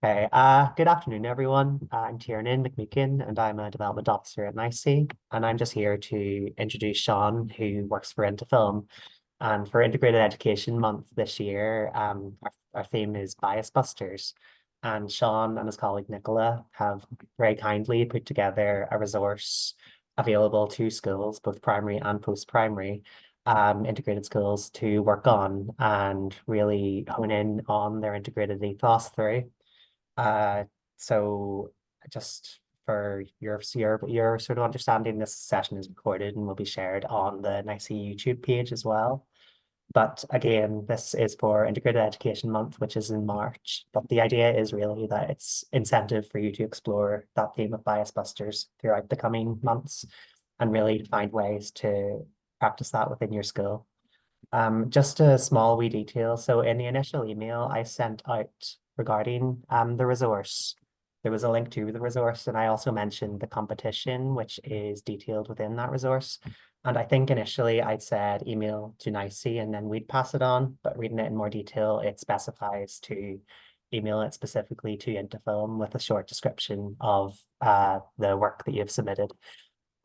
Okay, good afternoon, everyone. I'm Tiernan McMeekin, and I'm a development officer at NICE, and I'm just here to introduce Sean, who works for Intofilm. And for Integrated Education Month this year, our theme is Bias Busters. And Sean and his colleague Nicola have very kindly put together a resource available to schools, both primary and post-primary, integrated schools to work on and really hone in on their integrated ethos through. Uh, so just for your sort of understanding, this session is recorded and will be shared on the NICE YouTube page as well. But again, this is for Integrated Education Month, which is in March. But the idea is really that it's incentive for you to explore that theme of bias busters throughout the coming months and really find ways to practice that within your school. Just a small wee detail. So in the initial email I sent out regarding the resource, there was a link to the resource, and I also mentioned the competition, which is detailed within that resource. And I think initially I'd said email to NICE and then we'd pass it on, but reading it in more detail, it specifies to email it specifically to Intofilm with a short description of the work that you've submitted.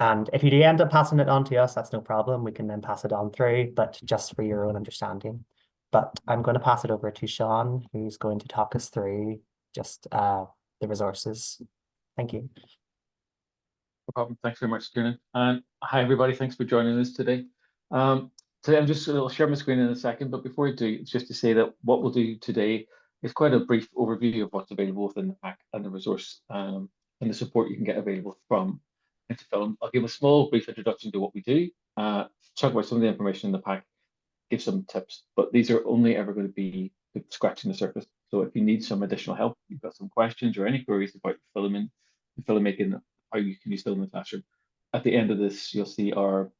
And if you do end up passing it on to us, that's no problem. We can then pass it on through, but just for your own understanding. But I'm going to pass it over to Sean, who's going to talk us through just the resources. Thank you. No problem. Thanks very much, Kieran. And hi, everybody. Thanks for joining us today. Today, I'll share my screen in a second, but before I do, it's just to say that what we'll do today is quite a brief overview of what's available within the pack and the resource and the support you can get available from Intofilm. I'll give a small brief introduction to what we do, talk about some of the information in the pack, give some tips, but these are only ever going to be scratching the surface. So if you need some additional help, you've got some questions or any queries about filmmaking, how you can use film in the classroom. At the end of this, you'll see our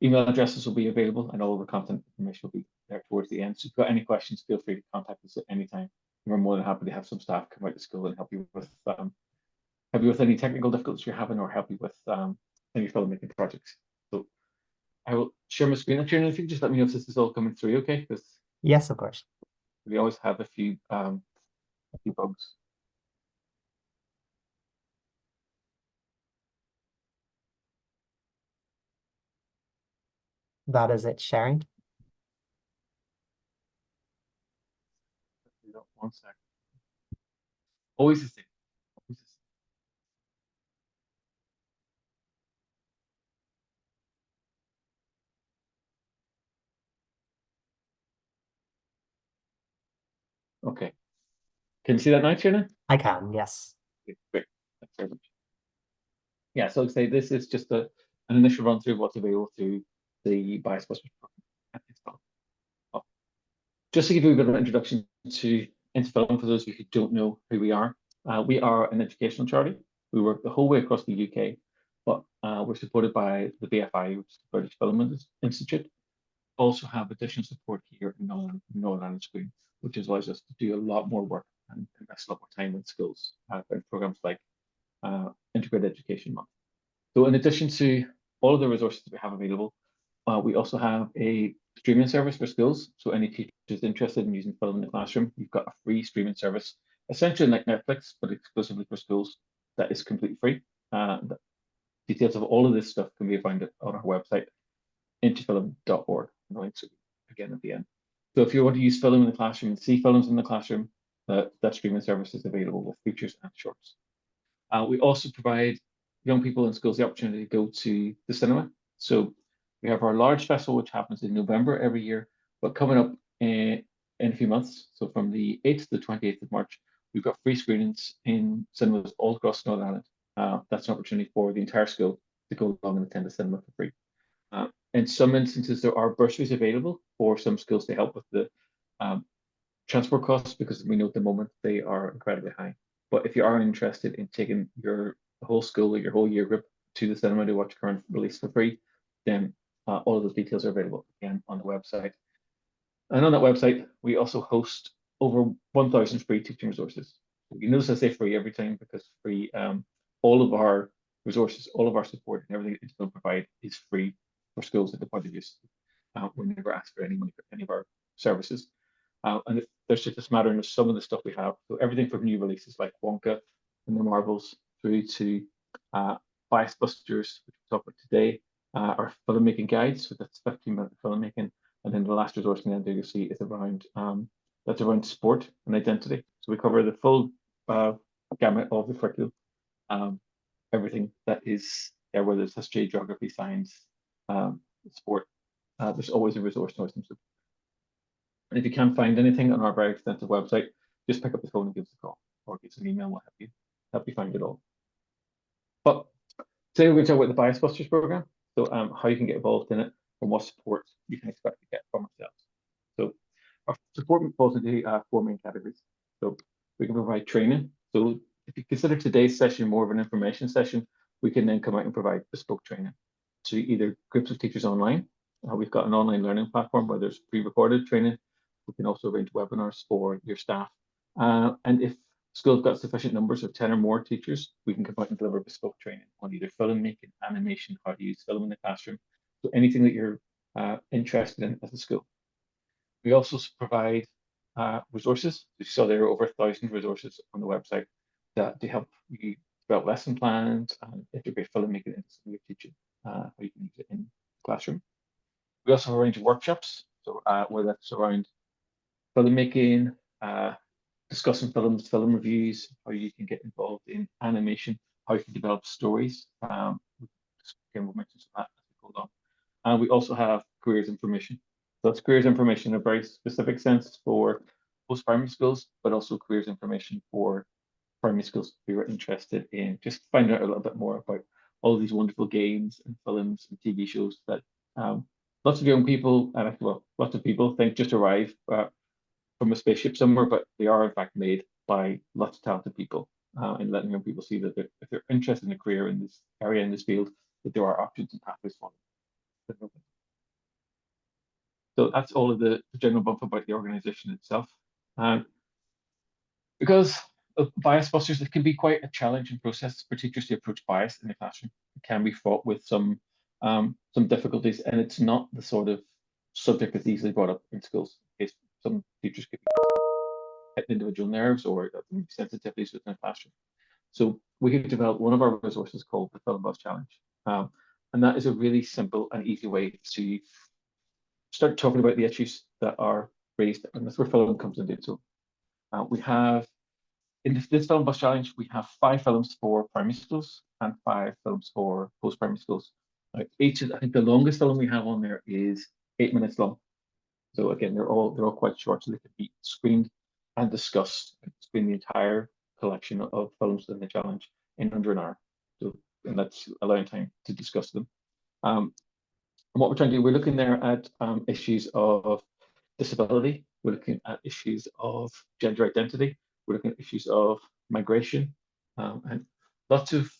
email addresses will be available and all of the content information will be there towards the end. So if you've got any questions, feel free to contact us at any time. We're more than happy to have some staff come out to school and help you with any technical difficulties you're having or help you with any filmmaking projects. So I will share my screen. If you just let me know if this is all coming through, okay? Because yes, of course. We always have a few bugs. That is it, sharing. One sec. Always the same. Always the same. Okay. Can you see that now, Tiernan? I can, yes. Okay, great. Thanks very much. Yeah, so I'd say this is just an initial run through of what's available through the Bias Busters program. Just to give you a bit of an introduction to Intofilm, for those of you who don't know who we are an educational charity. We work the whole way across the UK, but we're supported by the BFI, which is the British Film Institute. Also have additional support here in Northern Ireland School, which allows us to do a lot more work and invest a lot more time in schools in programs like Integrated Education Month. So in addition to all of the resources that we have available, we also have a streaming service for schools. So any teachers interested in using film in the classroom, you've got a free streaming service, essentially like Netflix, but exclusively for schools. That is completely free. The details of all of this stuff can be found on our website, intofilm.org. The links again at the end. So if you want to use film in the classroom and see films in the classroom, that streaming service is available with features and shorts. We also provide young people in schools the opportunity to go to the cinema. So we have our large festival, which happens in November every year, but coming up in a few months, so from the 8th to the 28th of March, we've got free screenings in cinemas all across Northern Ireland. That's an opportunity for the entire school to go along and attend the cinema for free. In some instances, there are bursaries available for some schools to help with the transport costs, because we know at the moment they are incredibly high. But if you are interested in taking your whole school or your whole year group to the cinema to watch current release for free, then all of those details are available again on the website. And on that website, we also host over 1,000 free teaching resources. You notice I say free every time, because free, all of our resources, all of our support and everything that Intofilm provide is free for schools at the point of use. We never ask for any money for any of our services. And there's just a smattering of some of the stuff we have. So everything from new releases like Wonka and the Marvels through to Bias Busters, which we talked about today, our filmmaking guides, so that's 15-minute filmmaking. And then the last resource in the end you'll see is around that's around sport and identity. So we cover the full gamut of the curriculum, everything that is there, whether it's history, geography, science, sport. There's always a resource notice. And if you can't find anything on our very extensive website, just pick up the phone and give us a call or give us an email. We'll help you find it all. But today we're going to talk about the Bias Busters program. So how you can get involved in it and what support you can expect to get from ourselves. So our support falls into 4 main categories. So we can provide training. So if you consider today's session more of an information session, we can then come out and provide bespoke training to either groups of teachers online. We've got an online learning platform where there's pre-recorded training. We can also arrange webinars for your staff. And if schools got sufficient numbers of 10 or more teachers, we can come out and deliver bespoke training on either filmmaking, animation, how to use film in the classroom. So anything that you're interested in as a school. We also provide resources. You saw there are over 1,000 resources on the website that to help you develop lesson plans and integrate filmmaking into some of your teaching, how you can use it in the classroom. We also arrange workshops, so whether that's around filmmaking, discussing films, film reviews, how you can get involved in animation, how you can develop stories. Again, we'll mention some of that as we go on. And we also have careers information. So it's careers information in a very specific sense for post-primary schools, but also careers information for primary schools who are interested in just finding out a little bit more about all these wonderful games and films and TV shows that lots of young people, and well, lots of people think just arrive from a spaceship somewhere, but they are in fact made by lots of talented people, and letting young people see that if they're interested in a career in this area, in this field, that there are options and pathways for them. So that's all of the general bump about the organization itself. Because of Bias Busters, it can be quite a challenging process for teachers to approach bias in the classroom. It can be fraught with some difficulties, and it's not the sort of subject that's easily brought up in schools. Some teachers could be hitting individual nerves or sensitivities within a classroom. So we have developed one of our resources called the Film Buzz Challenge. And that is a really simple and easy way to start talking about the issues that are raised, and that's where film comes into it. So we have, in this Film Buzz Challenge, we have 5 films for primary schools and 5 films for post-primary schools. I think the longest film we have on there is 8 minutes long. So again, they're all quite short, so they can be screened and discussed, screen the entire collection of films in the challenge in under an hour. So, and that's allowing time to discuss them. And what we're trying to do, we're looking there at issues of disability. We're looking at issues of gender identity. We're looking at issues of migration, and lots of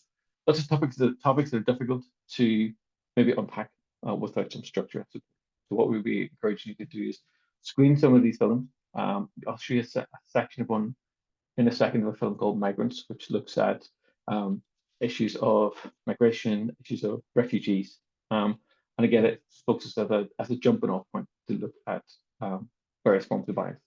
topics that are difficult to maybe unpack without some structure. So what we'll be encouraging you to do is screen some of these films. I'll show you a section of one in a second of a film called Migrants, which looks at issues of migration, issues of refugees. And again, it focuses as a jumping off point to look at various forms of bias.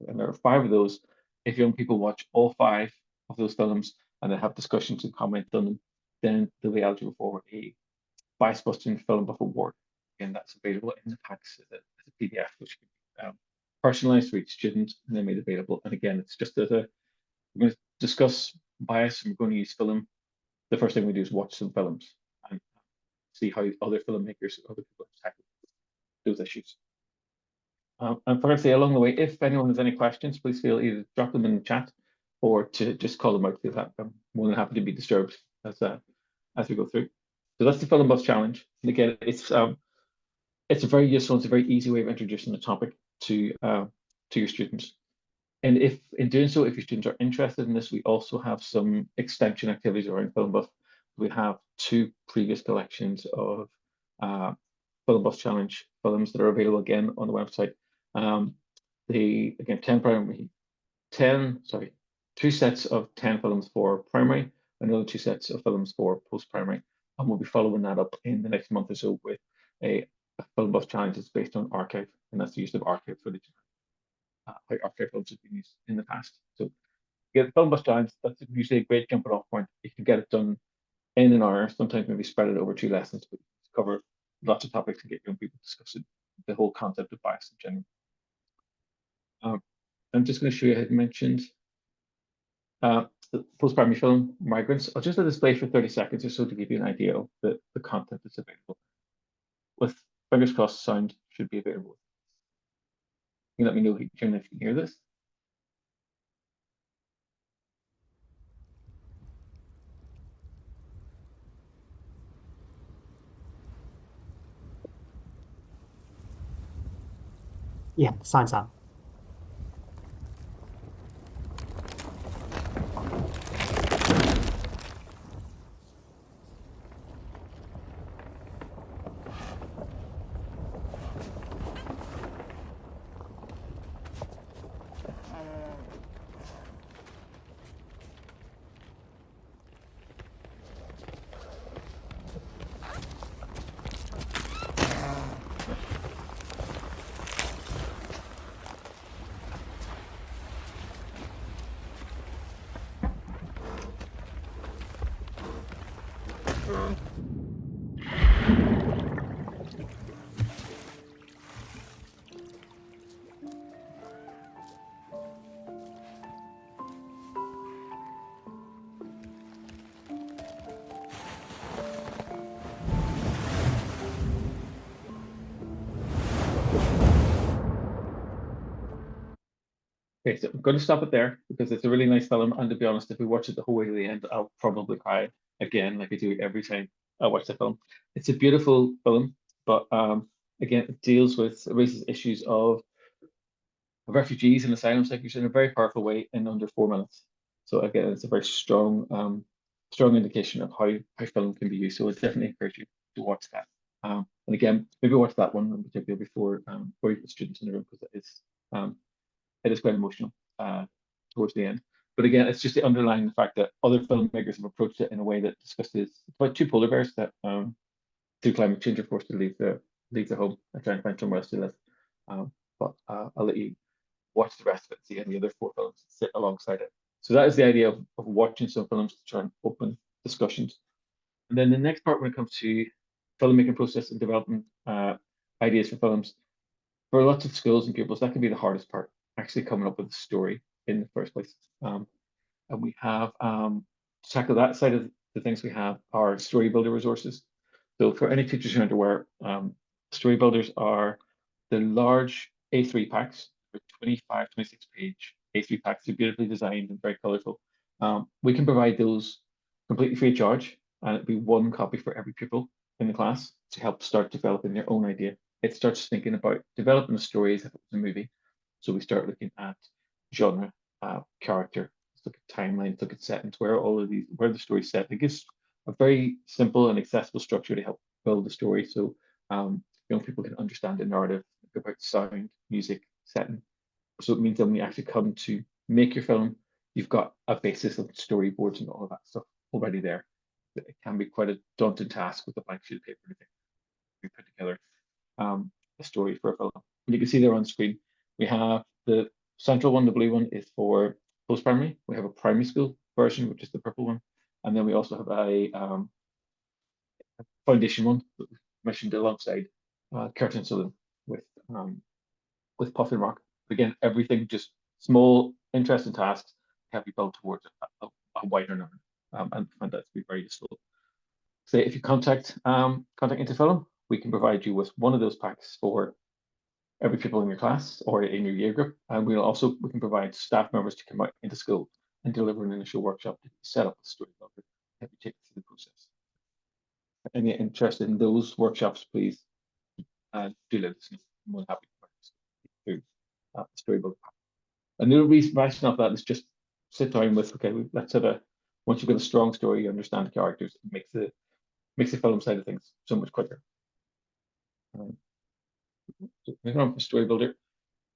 And there are 5 of those. If young people watch all 5 of those films and they have discussions and comment on them, then they'll be eligible for a Bias Busting Film Buff Award. Again, that's available in the packs as a PDF, which can be personalized for each student and then made available. And again, it's just we're going to discuss bias and we're going to use film. The first thing we do is watch some films and see how other filmmakers, other people tackle those issues. And firstly, along the way, if anyone has any questions, please feel either drop them in the chat or to just call them out. I'm more than happy to be disturbed as we go through. So that's the Film Buzz Challenge. And again, it's a very useful, it's a very easy way of introducing the topic to your students. And if in doing so, if your students are interested in this, we also have some extension activities around Film Buff. We have 2 previous collections of Film Buzz Challenge films that are available again on the website. Again, 2 sets of 10 films for primary, another 2 sets of films for post-primary, and we'll be following that up in the next month or so with a Film Buzz Challenge that's based on archive, and that's the use of archive footage. how archetype films have been used in the past. So get film bus down, that's usually a great jumping off point. You can get it done in an hour, sometimes maybe spread it over 2 lessons, but cover lots of topics and get young people discussing the whole concept of bias in general. I'm just going to show you, I had mentioned the post-primary film, Migrants. I'll just let this play for 30 seconds or so to give you an idea of the content that's available. With fingers crossed, sound should be available. You can let me know if you can hear this. Yeah, sounds on. Okay, so I'm going to stop it there because it's a really nice film. And to be honest, if we watch it the whole way to the end, I'll probably cry again, like I do every time I watch the film. It's a beautiful film, but again, it raises issues of refugees and asylum seekers in a very powerful way in under 4 minutes. So again, it's a very strong indication of how film can be used. So I definitely encourage you to watch that. And again, maybe watch that one in particular before you put students in the room because it is quite emotional towards the end. But again, it's just the underlying the fact that other filmmakers have approached it in a way that discusses it's about two polar bears that through climate change are forced to leave their home and try and find somewhere else to live. But I'll let you watch the rest of it, see any other 4 films that sit alongside it. So that is the idea of watching some films to try and open discussions. And then the next part when it comes to filmmaking process and developing ideas for films, for lots of schools and pupils, that can be the hardest part, actually coming up with a story in the first place. And we have to tackle that side of the things we have are story builder resources. So for any teachers who aren't aware, story builders are the large A3 packs, 25, 26 page A3 packs. They're beautifully designed and very colorful. We can provide those completely free of charge, and it'd be one copy for every pupil in the class to help start developing their own idea. It starts thinking about developing the story as if it was a movie. So we start looking at genre, character, look at timelines, look at settings, where the story's set. It gives a very simple and accessible structure to help build the story. So young people can understand the narrative, think about sound, music, setting. So it means that when you actually come to make your film, you've got a basis of storyboards and all of that stuff already there. It can be quite a daunting task with a blank sheet of paper to put together a story for a film. And you can see there on screen, we have the central one, the blue one is for post-primary. We have a primary school version, which is the purple one. And then we also have a foundation one that we commissioned alongside Curtin Sullivan with Puffin Rock. Again, everything just small, interesting tasks can be built towards a wider number. And I find that to be very useful. So if you contact Interfilm, we can provide you with one of those packs for every pupil in your class or in your year group. And we can provide staff members to come out into school and deliver an initial workshop to set up the story builder, help you take you through the process. Any interested in those workshops, please do let us know. I'm more than happy to through the storyboard. And the reason of that is just sit down with, okay, let's have once you've got a strong story, you understand the characters, it makes the film side of things so much quicker. Moving on from story builder,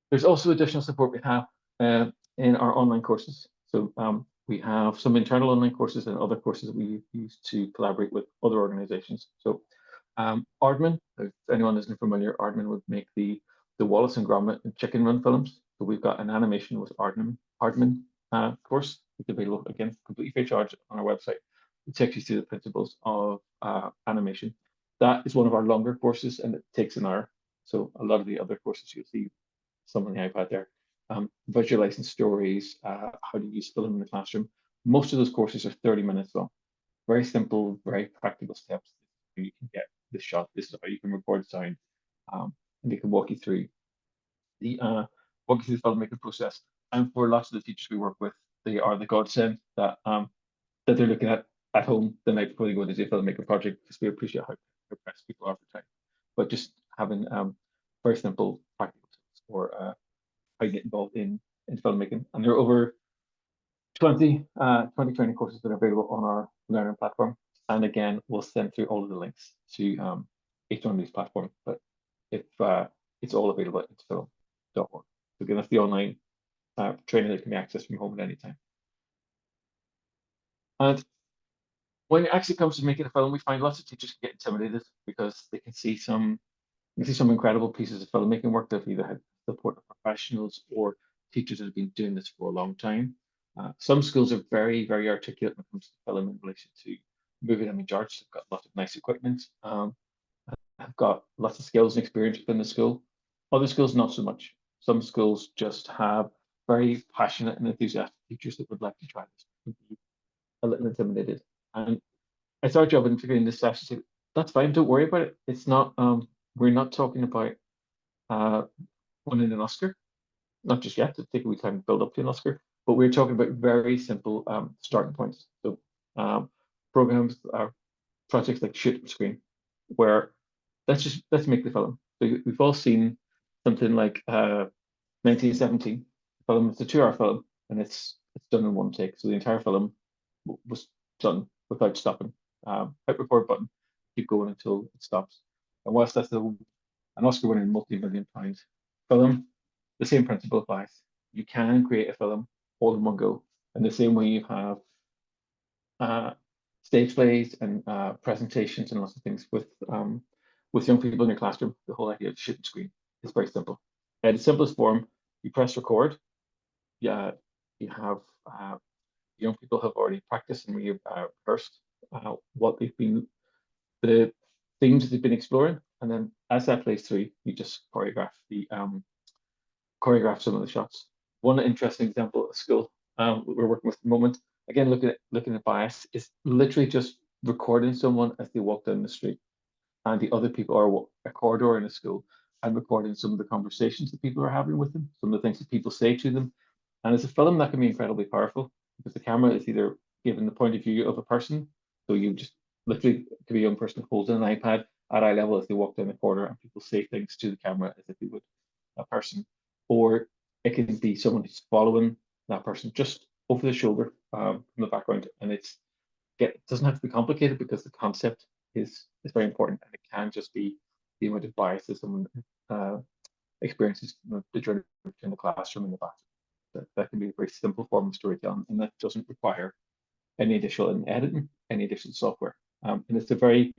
there's also additional support we have in our online courses. So we have some internal online courses and other courses that we use to collaborate with other organizations. So Aardman, if anyone isn't familiar, Aardman would make the Wallace and Gromit and Chicken Run films. So we've got an animation with Hardman course, which is available again completely free of charge on our website. It takes you through the principles of animation. That is one of our longer courses, and it takes an hour. So a lot of the other courses you'll see some on the iPad there. Visualizing stories, how to use film in the classroom. Most of those courses are 30 minutes long. Very simple, very practical steps. You can get this shot. This is how you can record sound, and they can walk you through the filmmaking process. And for lots of the teachers we work with, they are the godsend that they're looking at home the night before they go to do a filmmaking project, because we appreciate how pressed people are for time. But just having very simple practical tips for how you get involved in filmmaking. And there are over 20 training courses that are available on our learning platform. And again, we'll send through all of the links to each one of these platforms. But if it's all available at infilm.org. So again, that's the online training that can be accessed from home at any time. And when it actually comes to making a film, we find lots of teachers get intimidated because they can see some incredible pieces of filmmaking work that have either had support of professionals or teachers that have been doing this for a long time. Some schools are very, very articulate when it comes to film in relation to moving image arts. They've got lots of nice equipment, have got lots of skills and experience within the school. Other schools, not so much. Some schools just have very passionate and enthusiastic teachers that would like to try this, a little intimidated. And it's our job in figuring this out to say, that's fine, don't worry about it. It's not, we're not talking about winning an Oscar, not just yet, to take a wee time to build up to an Oscar, but we're talking about very simple starting points. So programs are projects like Shoot Screen, where let's make the film. So we've all seen something like 1917 film. It's a 2-hour film, and it's done in one take. So the entire film was done without stopping. Hit record button, keep going until it stops. And whilst that's an Oscar-winning multi-million-pound film, the same principle applies. You can create a film all in one go. In the same way you have stage plays and presentations and lots of things with young people in your classroom. The whole idea of Shoot Screen is very simple. At its simplest form, you press record. Yeah, you have young people have already practiced and rehearsed what they've been, the themes they've been exploring, and then as that plays through, you just choreograph some of the shots. One interesting example at school we're working with at the moment, again looking at bias, is literally just recording someone as they walk down the street, and the other people are a corridor in a school, and recording some of the conversations that people are having with them, some of the things that people say to them. And as a film, that can be incredibly powerful because the camera is either given the point of view of a person, so you just literally could be a young person holding an iPad at eye level as they walk down the corridor, and people say things to the camera as if they would a person, or it can be someone who's following that person just over the shoulder from the background, and it doesn't have to be complicated because the concept is very important, and it can just be the amount of bias that someone experiences during the classroom in the bathroom. That can be a very simple form of storytelling, and that doesn't require any additional editing, any additional software. And it's a very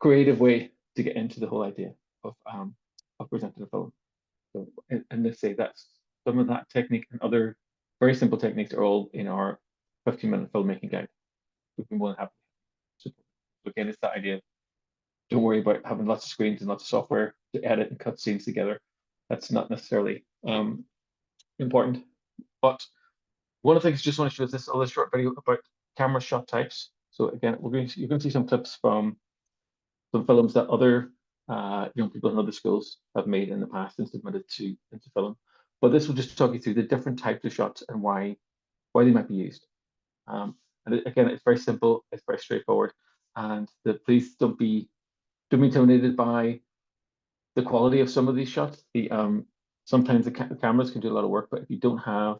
creative way to get into the whole idea of presenting a film. So, and let's say that's some of that technique and other very simple techniques are all in our 15-minute filmmaking guide. We've been more than happy. So again, it's that idea. Don't worry about having lots of screens and lots of software to edit and cut scenes together. That's not necessarily important. But one of the things I just want to show is this other short video about camera shot types. So again, you're going to see some clips from some films that other young people in other schools have made in the past and submitted into film. But this will just talk you through the different types of shots and why they might be used. And again, it's very simple, it's very straightforward, and please don't be intimidated by the quality of some of these shots. Sometimes the cameras can do a lot of work, but if you don't have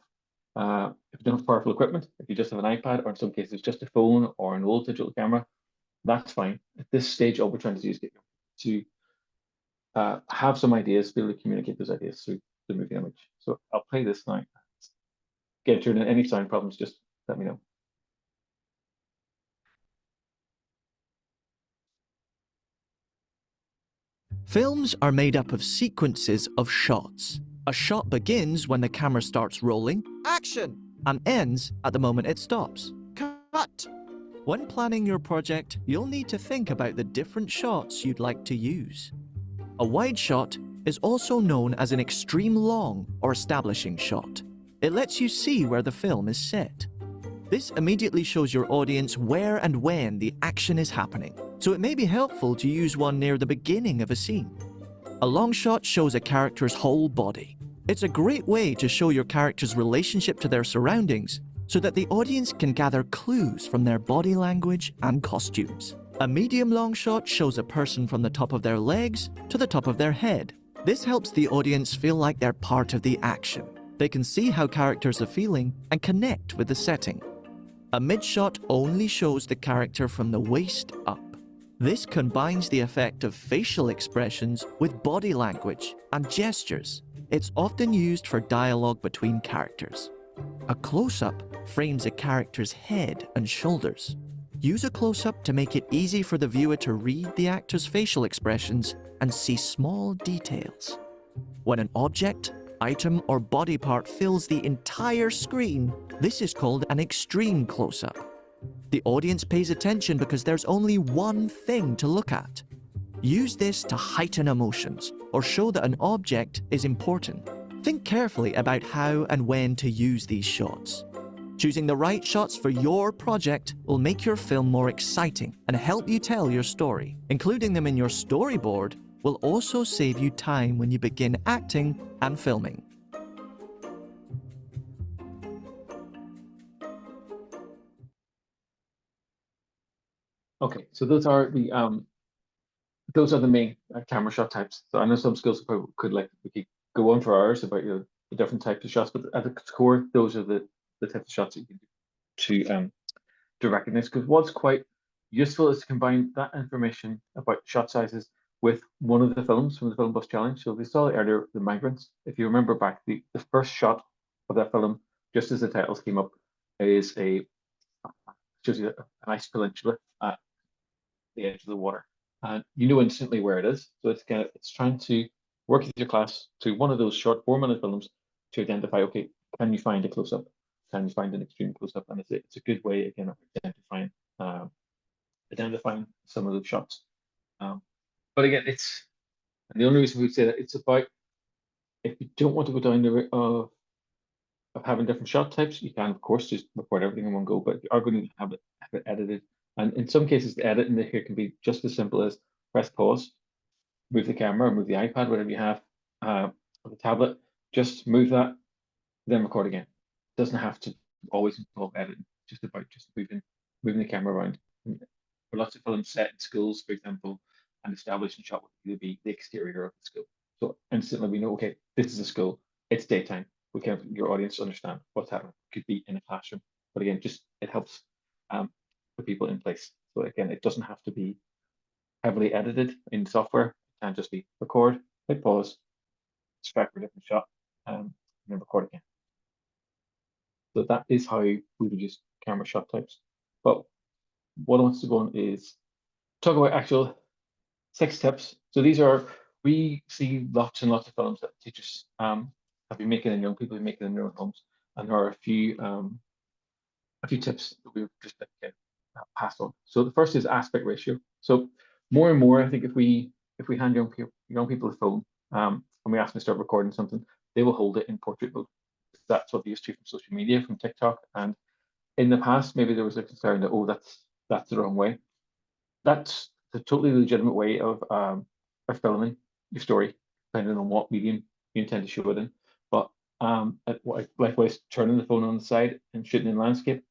powerful equipment, if you just have an iPad, or in some cases just a phone or an old digital camera, that's fine. At this stage, all we're trying to do is get you to have some ideas, be able to communicate those ideas through the movie image. So I'll play this now. Get you in any sound problems, just let me know. Films are made up of sequences of shots. A shot begins when the camera starts rolling, action, and ends at the moment it stops, cut. When planning your project, you'll need to think about the different shots you'd like to use. A wide shot is also known as an extreme long or establishing shot. It lets you see where the film is set. This immediately shows your audience where and when the action is happening, so it may be helpful to use one near the beginning of a scene. A long shot shows a character's whole body. It's a great way to show your character's relationship to their surroundings so that the audience can gather clues from their body language and costumes. A medium long shot shows a person from the top of their legs to the top of their head. This helps the audience feel like they're part of the action. They can see how characters are feeling and connect with the setting. A mid shot only shows the character from the waist up. This combines the effect of facial expressions with body language and gestures. It's often used for dialogue between characters. A close-up frames a character's head and shoulders. Use a close-up to make it easy for the viewer to read the actor's facial expressions and see small details. When an object, item, or body part fills the entire screen, this is called an extreme close-up. The audience pays attention because there's only one thing to look at. Use this to heighten emotions or show that an object is important. Think carefully about how and when to use these shots. Choosing the right shots for your project will make your film more exciting and help you tell your story. Including them in your storyboard will also save you time when you begin acting and filming. Okay, so those are the main camera shot types. So I know some skills we could go on for hours about the different types of shots, but at the core, those are the types of shots that you can do to recognize. Because what's quite useful is to combine that information about shot sizes with one of the films from the Film Bus Challenge. So we saw earlier, The Migrants. If you remember back, the first shot of that film, just as the titles came up, is shows you a nice peninsula at the edge of the water, and you know instantly where it is. So it's trying to work with your class to one of those short 4-minute films to identify, okay, can you find a close-up? Can you find an extreme close-up? And it's a good way again of identifying some of those shots. But again, and the only reason we say that it's about, if you don't want to go down the route of having different shot types, you can of course just record everything in one go, but you are going to have it edited. And in some cases, the edit in here can be just as simple as press pause, move the camera, move the iPad, whatever you have, or the tablet, just move that, then record again. It doesn't have to always involve editing, just about just moving the camera around. And for lots of films set in schools, for example, an establishing shot would either be the exterior of the school. So instantly we know, okay, this is a school, it's daytime. We can help your audience understand what's happening. It could be in a classroom, but again, just it helps put people in place. So again, it doesn't have to be heavily edited in software. It can just be record, hit pause, extract for a different shot, and then record again. So that is how we would use camera shot types. But what I want to go on is talk about actual 6 tips. So these are, we see lots and lots of films that teachers have been making, and young people have been making in their own homes. And there are a few tips that we just pass on. So the first is aspect ratio. So more and more, I think if we hand young people a phone and we ask them to start recording something, they will hold it in portrait mode. That's what they used to from social media, from TikTok. And in the past, maybe there was a concern that, oh, that's the wrong way. That's a totally legitimate way of filming your story, depending on what medium you intend to show it in. But likewise, turning the phone on the side and shooting in landscape,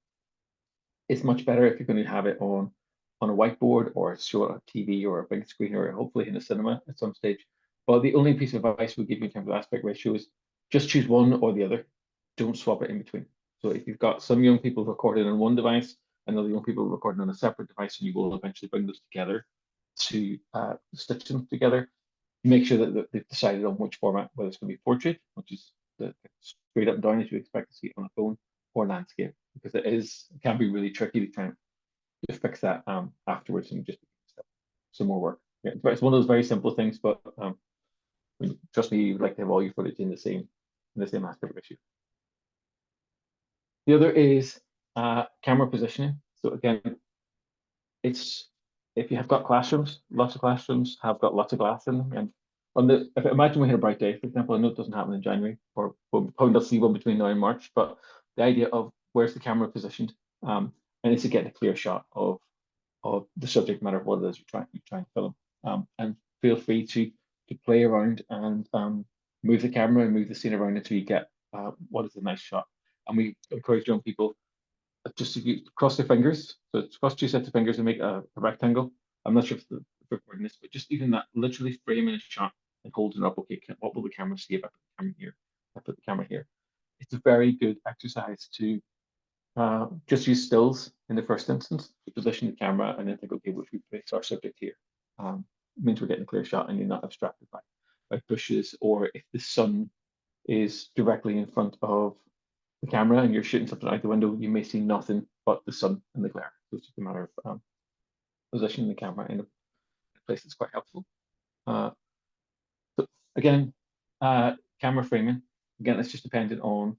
it's much better if you're going to have it on a whiteboard or show it on TV or a big screen or hopefully in a cinema at some stage. But the only piece of advice we give you in terms of aspect ratio is just choose one or the other. Don't swap it in between. So if you've got some young people recording on one device and other young people recording on a separate device, and you will eventually bring those together to stitch them together, make sure that they've decided on which format, whether it's going to be portrait, which is the straight up and down as you expect to see it on a phone, or landscape, because it can be really tricky to try and fix that afterwards and just some more work. Yeah, it's one of those very simple things, but Trust me, you'd like to have all your footage in the same aspect ratio. The other is camera positioning. So again, it's if you have got classrooms, lots of classrooms have got lots of glass in them. And imagine we had a bright day, for example, I know it doesn't happen in January, or we'll probably not see one between now and March, but the idea of where's the camera positioned, and it's to get a clear shot of the subject matter of what it is you're trying to film. And feel free to play around and move the camera and move the scene around until you get what is a nice shot. And we encourage young people just to cross their fingers. So it's cross two sets of fingers and make a rectangle. I'm not sure if we're recording this, but just even that, literally framing a shot and holding it up. Okay, what will the camera see if I put the camera here? I put the camera here. It's a very good exercise to just use stills in the first instance to position the camera and then think, okay, which we place our subject here. Means we're getting a clear shot and you're not abstracted by bushes, or if the sun is directly in front of the camera and you're shooting something out the window, you may see nothing but the sun and the glare. So it's just a matter of positioning the camera in a place that's quite helpful. So again, camera framing, again, it's just dependent on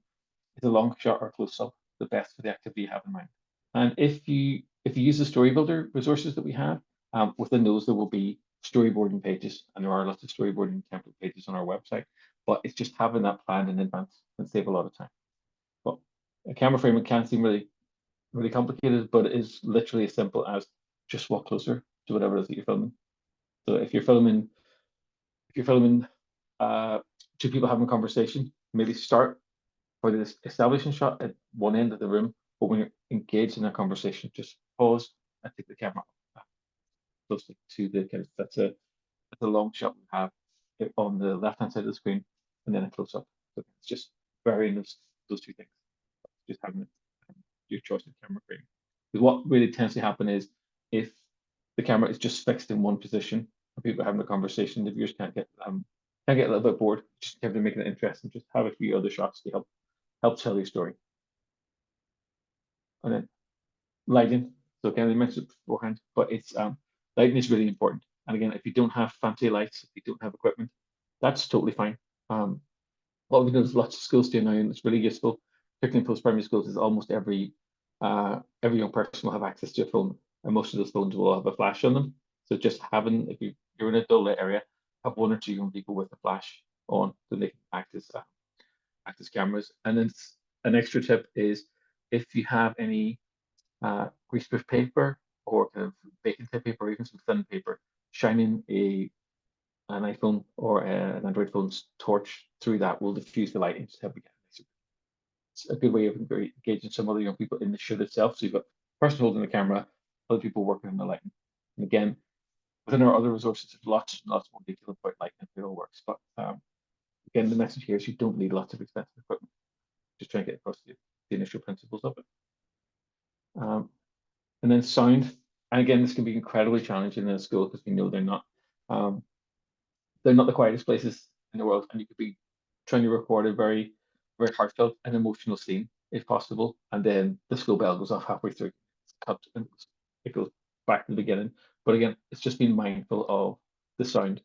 is a long shot or close up the best for the activity you have in mind. And if you use the Story Builder resources that we have, within those there will be storyboarding pages, and there are lots of storyboarding template pages on our website. But it's just having that planned in advance can save a lot of time. But a camera framing can seem really complicated, but it is literally as simple as just walk closer to whatever it is that you're filming. So if you're filming two people having a conversation, maybe start for this establishing shot at one end of the room, but when you're engaged in a conversation, just pause and take the camera closely to the kind of that's a long shot we have on the left hand side of the screen, and then a close up. So it's just varying those two things. Just having your choice of camera frame. Because what really tends to happen is if the camera is just fixed in one position and people are having a conversation, the viewers can't get a little bit bored. Just have to make it interesting. Just have a few other shots to help tell your story. And then lighting. So again, I mentioned it beforehand, but it's lighting is really important. And again, if you don't have fancy lights, if you don't have equipment, that's totally fine. What we know is lots of schools do now, and it's really useful, particularly in post-primary schools, is almost every young person will have access to a phone, and most of those phones will have a flash on them. So just having, if you're in a dull lit area, have one or two young people with a flash on so they can act as cameras. And then an extra tip is if you have any greaseproof paper or kind of baking tip paper or even some thin paper, shining an iPhone or an Android phone's torch through that will diffuse the light and just help you get it. It's a good way of engaging some other young people in the shoot itself. So you've got a person holding the camera, other people working on the lighting. And again, within our other resources, there's lots and lots more detail about lighting and it all works. But again, the message here is you don't need lots of expensive equipment. Just try and get across the initial principles of it. And then sound. And again, this can be incredibly challenging in a school because we know they're not the quietest places in the world, and you could be trying to record a very, very heartfelt and emotional scene if possible, and then the school bell goes off halfway through, it's cut, and it goes back to the beginning. But again, it's just being mindful of the sound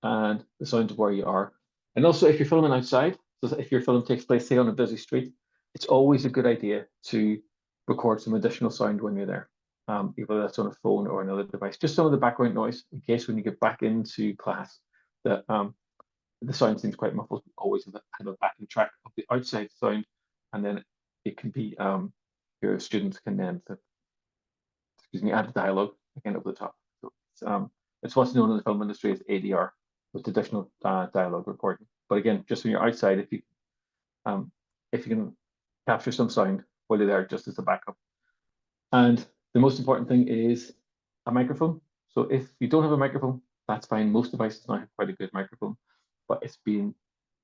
and the sound of where you are. And also, if you're filming outside, so if your film takes place, say, on a busy street, it's always a good idea to record some additional sound when you're there, whether that's on a phone or another device, just some of the background noise in case when you get back into class that the sound seems quite muffled. Always have a backing track of the outside sound, and then it can be your students can then add the dialogue again over the top. So it's what's known in the film industry as ADR, with additional dialogue recording. But again, just when you're outside, if you can capture some sound while you're there, just as a backup. And the most important thing is a microphone. So if you don't have a microphone, that's fine. Most devices now have quite a good microphone, but it's been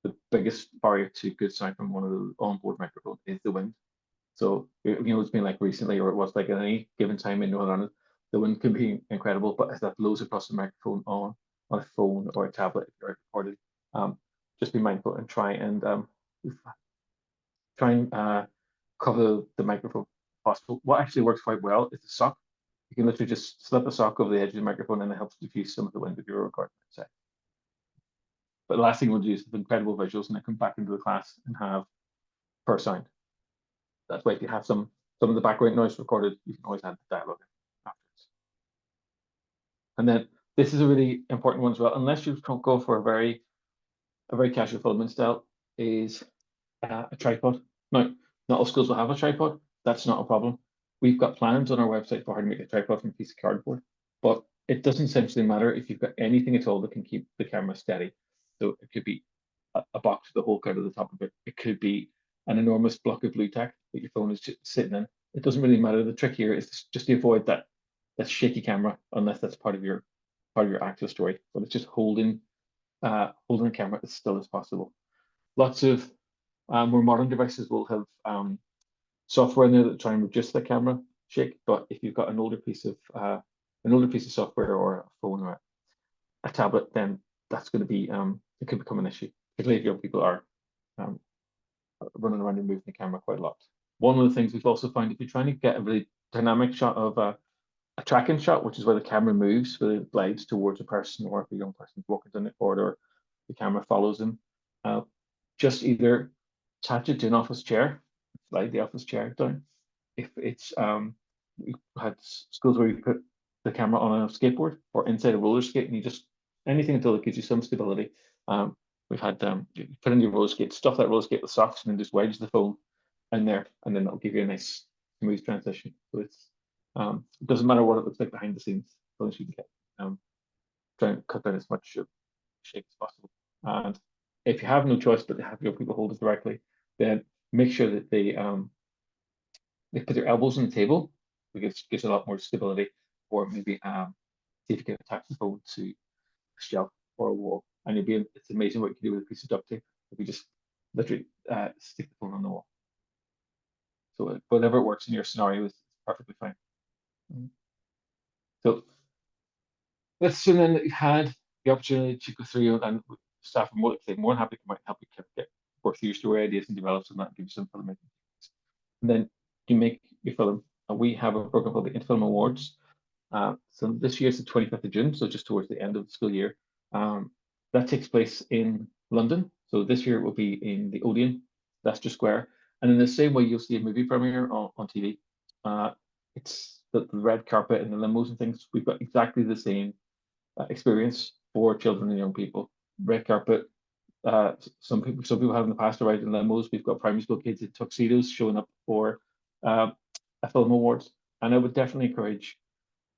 the biggest barrier to good sound from one of the onboard microphones is the wind. So it's been like recently, or it was like at any given time in Northern Ireland, the wind can be incredible, but as that blows across the microphone on a phone or a tablet, if you're recording, just be mindful and try and cover the microphone if possible. What actually works quite well is the sock. You can literally just slip a sock over the edge of the microphone and it helps diffuse some of the wind if you're recording outside. But the last thing we'll do is have incredible visuals and then come back into the class and have poor sound. That's why if you have some of the background noise recorded, you can always add the dialogue afterwards. And then this is a really important one as well, unless you go for a very casual filming style, is a tripod. Now, not all schools will have a tripod. That's not a problem. We've got plans on our website for how to make a tripod from a piece of cardboard, but it doesn't essentially matter if you've got anything at all that can keep the camera steady. So it could be a box with a hole cut at the top of it. It could be an enormous block of blue tack that your phone is just sitting in. It doesn't really matter. The trick here is just to avoid that shaky camera, unless that's part of your actual story. But it's just holding the camera as still as possible. Lots of more modern devices will have software in there that try and reduce the camera shake. But if you've got an older piece of software or a phone or a tablet, then that's going to be it could become an issue, particularly if young people are running around and moving the camera quite a lot. One of the things we've also found, if you're trying to get a really dynamic shot of a tracking shot, which is where the camera moves, where it glides towards a person, or if a young person's walking down the corridor, the camera follows them. Just either attach it to an office chair, slide the office chair down. If it's we've had schools where you put the camera on a skateboard or inside a roller skate, and you just anything until it gives you some stability. We've had you put in your roller skate, stuff that roller skate with socks, and then just wedge the phone in there, and then that'll give you a nice smooth transition. So it's it doesn't matter what it looks like behind the scenes, as long as you can get try and cut down as much shape as possible. And if you have no choice but to have your people hold it directly, then make sure that they put their elbows on the table, because it gives a lot more stability. Or maybe see if you can attach the phone to a shelf or a wall, and it's amazing what you can do with a piece of duct tape if you just literally stick the phone on the wall. So whatever works in your scenario is perfectly fine. So let's assume then that you've had the opportunity to go through, and staff are more than happy to come out and help you work through your story ideas and develop some of that and give you some filmmaking. And then you make your film. And we have a program called the Infilm Awards. So this year is the 25th of June, so just towards the end of the school year. That takes place in London. So this year it will be in the Odeon, Leicester Square. And in the same way, you'll see a movie premiere on TV. It's the red carpet and the limos and things. We've got exactly the same experience for children and young people. Red carpet. Some people have in the past arrived in limos. We've got primary school kids in tuxedos showing up for a film awards. And I would definitely encourage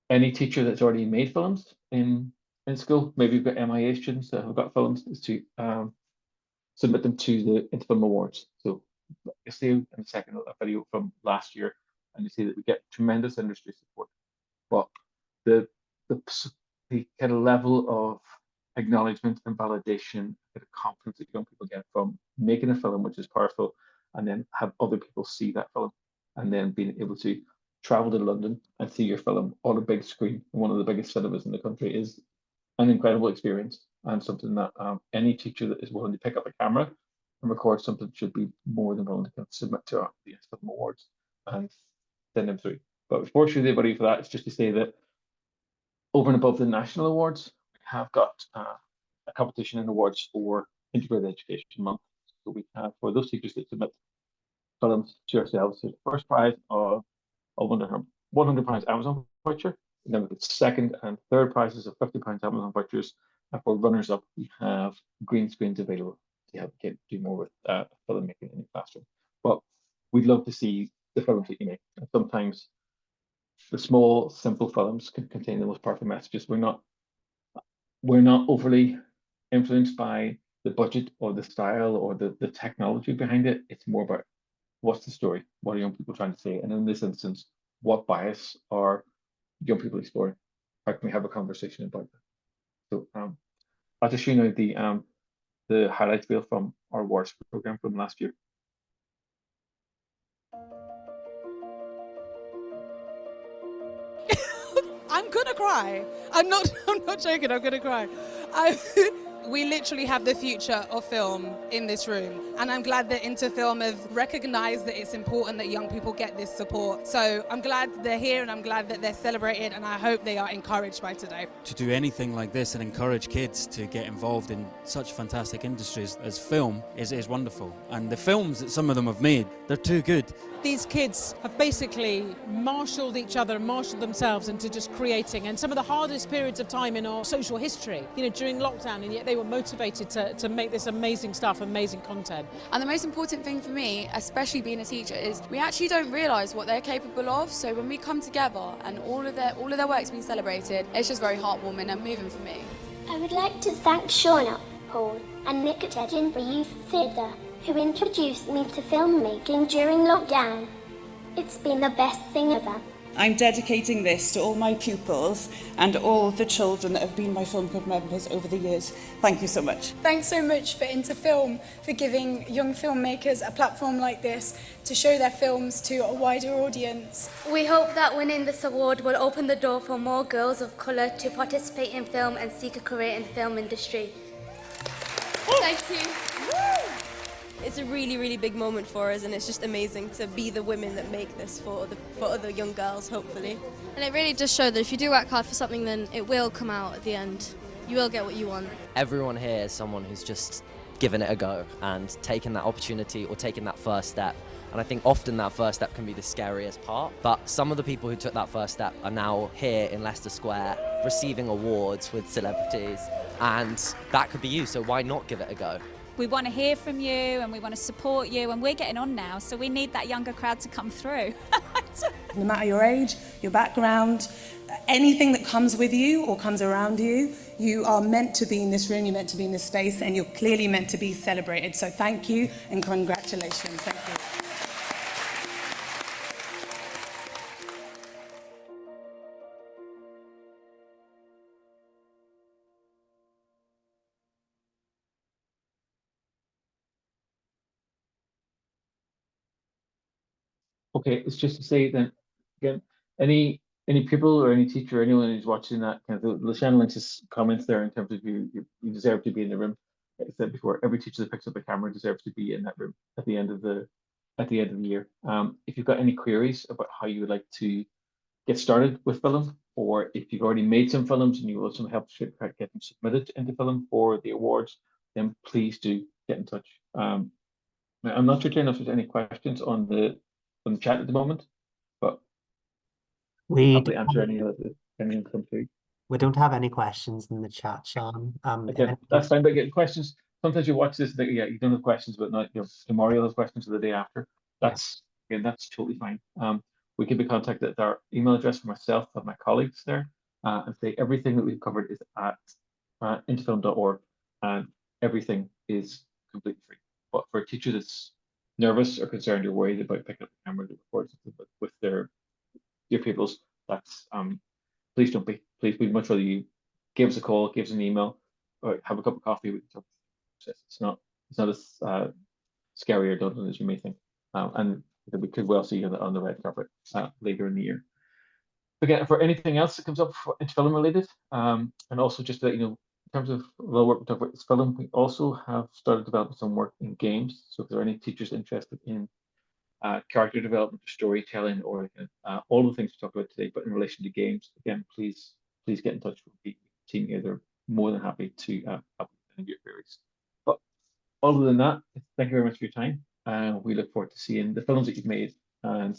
any teacher that's already made films in school. Maybe you've got MIA students that have got films, is to submit them to the Infilm Awards. So you see in a second a video from last year, and you see that we get tremendous industry support. But the kind of level of acknowledgement and validation, the confidence that young people get from making a film, which is powerful, and then have other people see that film, and then being able to travel to London and see your film on a big screen, one of the biggest cinemas in the country, is an incredible experience, and something that any teacher that is willing to pick up a camera and record something should be more than willing to submit to the Film Awards and send them through. But before I everybody for that, it's just to say that over and above the national awards, we have got a competition and awards for Integrated Education Month. So we have, for those teachers that submit films to ourselves, the first prize of £100 Amazon voucher. And then we get second and third prizes of £50 Amazon vouchers. And for runners up, we have green screens available to help kids do more with filmmaking in the classroom. But we'd love to see the films that you make. And sometimes the small, simple films can contain the most powerful messages. We're not overly influenced by the budget or the style or the technology behind it. It's more about what's the story, what are young people trying to say, and in this instance, what bias are young people exploring? How can we have a conversation about that? So I'll just show you now the highlights reel from our awards program from last year. I'm gonna cry. I'm not joking. I'm gonna cry. We literally have the future of film in this room, and I'm glad that Interfilm have recognised that it's important that young people get this support. So I'm glad they're here, and I'm glad that they're celebrated, and I hope they are encouraged by today. To do anything like this and encourage kids to get involved in such fantastic industries as film is wonderful. And the films that some of them have made, they're too good. These kids have basically marshalled each other and marshalled themselves into just creating, and some of the hardest periods of time in our social history, during lockdown, and yet they were motivated to make this amazing stuff, amazing content. And the most important thing for me, especially being a teacher, is we actually don't realise what they're capable of. So when we come together and all of their work's been celebrated, it's just very heartwarming and moving for me. I would like to thank Shauna, Paul and Nick at Edinburgh Youth Theatre, who introduced me to filmmaking during lockdown. It's been the best thing ever. I'm dedicating this to all my pupils and all the children that have been my film club members over the years. Thank you so much. Thanks so much for Interfilm for giving young filmmakers a platform like this to show their films to a wider audience. We hope that winning this award will open the door for more girls of colour to participate in film and seek a career in the film industry. Thank you. It's a really, really big moment for us, and it's just amazing to be the women that make this for other young girls, hopefully. And it really does show that if you do work hard for something, then it will come out at the end. You will get what you want. Everyone here is someone who's just given it a go and taken that opportunity or taken that first step. And I think often that first step can be the scariest part. But some of the people who took that first step are now here in Leicester Square receiving awards with celebrities. And that could be you, so why not give it a go? We want to hear from you and we want to support you, and we're getting on now, so we need that younger crowd to come through. No matter your age, your background, anything that comes with you or comes around you, you are meant to be in this room, you're meant to be in this space, and you're clearly meant to be celebrated. So thank you and congratulations. Thank you. Okay, it's just to say then, again, any people or any teacher or anyone who's watching that, kind of the Shannon Lynch's comments there in terms of you deserve to be in the room. Like I said before, every teacher that picks up a camera deserves to be in that room at the end of the year. If you've got any queries about how you would like to get started with film, or if you've already made some films and you want some help to get them submitted into film for the awards, then please do get in touch. I'm not sure, Jane, if there's any questions on the chat at the moment, but We probably answer any of them come through. we don't have any questions in the chat, Sean. Again, that's fine, but getting questions. Sometimes you watch this, yeah, you don't have questions, but not tomorrow you'll have questions for the day after. That's totally fine. We can be contacted at our email address for myself and my colleagues there, and say everything that we've covered is at interfilm.org, and everything is completely free. But for a teacher that's nervous or concerned or worried about picking up the camera to record something with your pupils, that's please don't be. Please, we'd much rather you give us a call, give us an email, or have a cup of coffee. We can talk. It's not as scary or daunting as you may think, and we could well see you on the red carpet later in the year. Again, for anything else that comes up into film related, and also just to let you know, in terms of the work we talk about this film, we also have started developing some work in games. So if there are any teachers interested in character development, storytelling, or all the things we talked about today, but in relation to games, again, please get in touch with the team here. They're more than happy to help with any of your queries. But other than that, thank you very much for your time. We look forward to seeing the films that you've made, and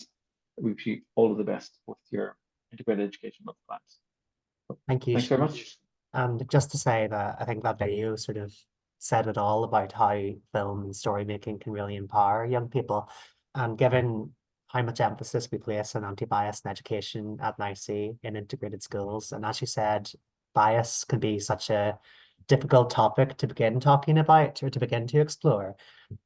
we wish you all of the best with your integrated education month plans. Thank you. Thanks very much. And just to say that I think that video sort of said it all about how film and story making can really empower young people. And given how much emphasis we place on anti-bias in education at NICE in integrated schools, and as you said, bias can be such a difficult topic to begin talking about or to begin to explore.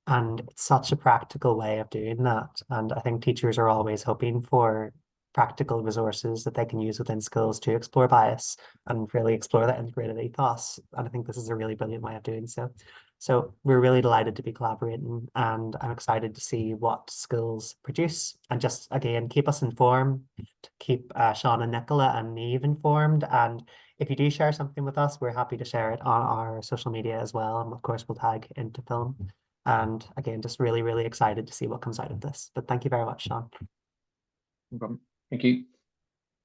And it's such a practical way of doing that. And I think teachers are always hoping for practical resources that they can use within schools to explore bias and really explore that integrated ethos. And I think this is a really brilliant way of doing so. So we're really delighted to be collaborating, and I'm excited to see what schools produce, and just again keep us informed, to keep Sean and Nicola and Neve informed. And if you do share something with us, we're happy to share it on our social media as well. And of course, we'll tag Into Film. And again, just really, really excited to see what comes out of this. But thank you very much, Sean. No problem. Thank you.